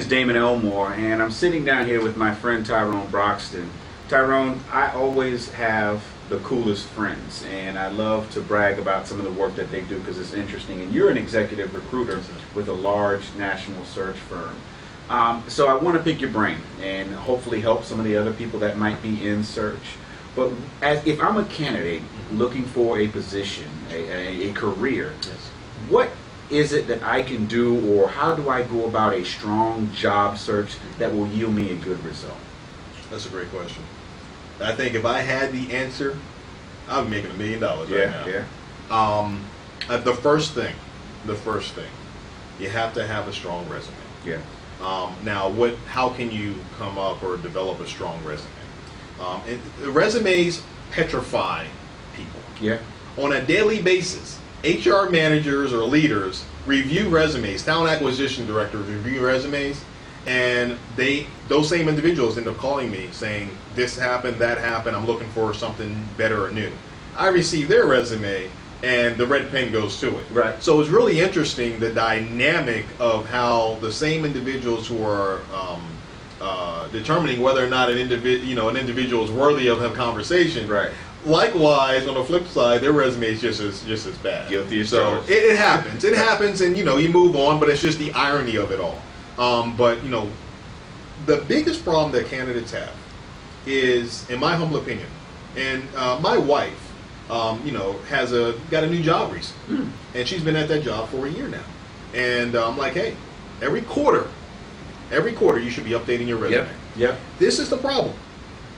Damon Elmore, and I'm sitting down here with my friend Tyrone Broxton. Tyrone, I always have the coolest friends, and I love to brag about some of the work that they do because it's interesting. And you're an executive recruiter with a large national search firm. So I want to pick your brain and hopefully help some of the other people that might be in search. But if I'm a candidate looking for a position, a career, what is it that I can do, or how do I go about a strong job search that will yield me a good result? That's a great question. I think if I had the answer, I'd be making $1 million right now. The first thing, you have to have a strong resume. Yeah. Now, how can you come up or develop a strong resume? Resumes petrify people. Yeah. On a daily basis, HR managers or leaders review resumes. Talent acquisition directors review resumes, and those same individuals end up calling me saying, "This happened, that happened. I'm looking for something better or new." I receive their resume, and the red pen goes to it. Right. So it's really interesting the dynamic of how the same individuals who are determining whether or not an individual is worthy of a conversation. Right. Likewise, on the flip side, their resume is just as bad. Guilty as so charged. it happens. It happens, and you move on. But it's just the irony of it all. But the biggest problem that candidates have is, in my humble opinion, and my wife, has got a new job recently, and she's been at that job for a year now. And I'm like, hey, every quarter you should be updating your resume. Yep. This is the problem.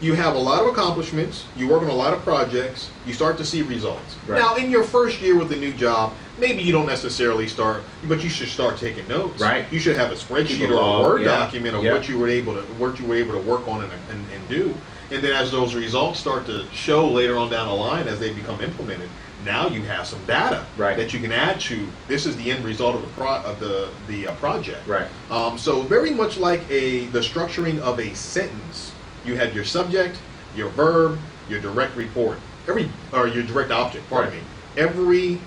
You have a lot of accomplishments, you work on a lot of projects, you start to see results. Right. Now, in your first year with a new job, maybe you don't necessarily start, but you should start taking notes. Right. You should have a spreadsheet or a Word document of what you were able to work on and do. And then as those results start to show later on down the line as they become implemented, now you have some data that you can add to. This is the end result of the project. Right. So very much like the structuring of a sentence. You had your subject, your verb, your direct report, your direct object. Pardon me. Every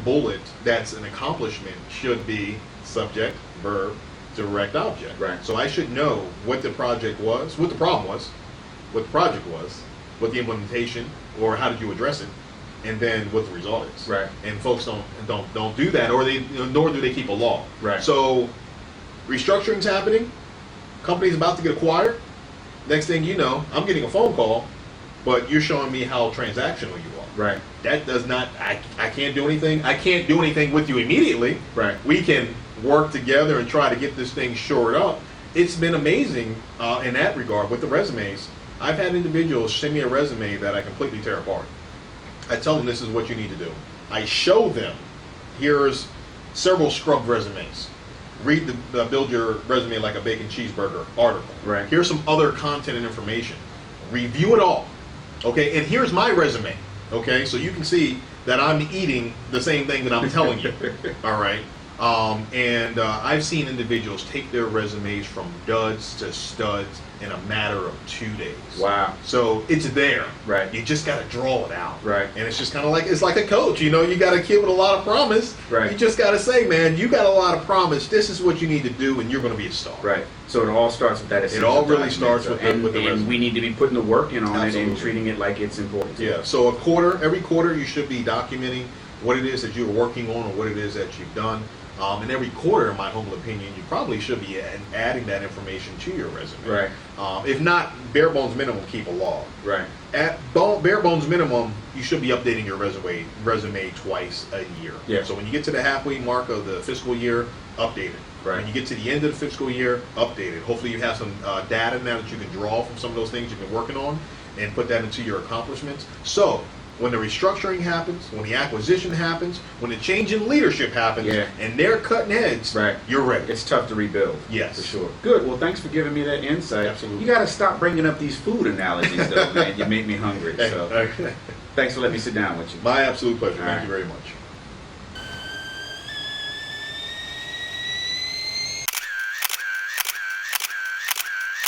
bullet that's an accomplishment should be subject, verb, direct object. Right. So I should know what the project was, what the problem was, what the project was, what the implementation, or how did you address it, and then what the result is. Right. And folks don't do that, or nor do they keep a log. Right. So restructuring's happening. Company's about to get acquired. Next thing you know, I'm getting a phone call, but you're showing me how transactional you are. Right. That does not. I can't do anything. I can't do anything with you immediately. Right. We can work together and try to get this thing shored up. It's been amazing in that regard with the resumes. I've had individuals send me a resume that I completely tear apart. I tell them this is what you need to do. I show them, here's several scrubbed resumes. Read the Build Your Resume Like a Bacon Cheeseburger article. Right. Here's some other content and information. Review it all. Okay, and here's my resume. Okay, so you can see that I'm eating the same thing that I'm telling you. All right. I've seen individuals take their resumes from duds to studs in a matter of 2 days. Wow. So it's there. Right. You just got to draw it out. Right. And it's just kind of like, it's like a coach, you got a kid with a lot of promise. Right. You just got to say, man, you got a lot of promise. This is what you need to do, and you're going to be a star. Right. So it all starts with that. It all really starts with the resume. And we need to be putting the work in on Absolutely. it and treating it like it's important. Yeah. So every quarter, you should be documenting what it is that you're working on or what it is that you've done. And every quarter, in my humble opinion, you probably should be adding that information to your resume. Right. If not, bare bones minimum, keep a log. Right. At bare bones minimum, you should be updating your resume twice a year. Yeah. So when you get to the halfway mark of the fiscal year, update it. Right. When you get to the end of the fiscal year, update it. Hopefully you have some data now that you can draw from some of those things you've been working on and put that into your accomplishments. So when the restructuring happens, when the acquisition happens, when the change in leadership happens, and they're cutting heads, you're ready. It's tough to rebuild. Yes. For sure. Good. Well, thanks for giving me that insight. Absolutely. You got to stop bringing up these food analogies, though, man. You make me hungry. So thanks for letting me sit down with you. My absolute pleasure. All Thank right. you very much.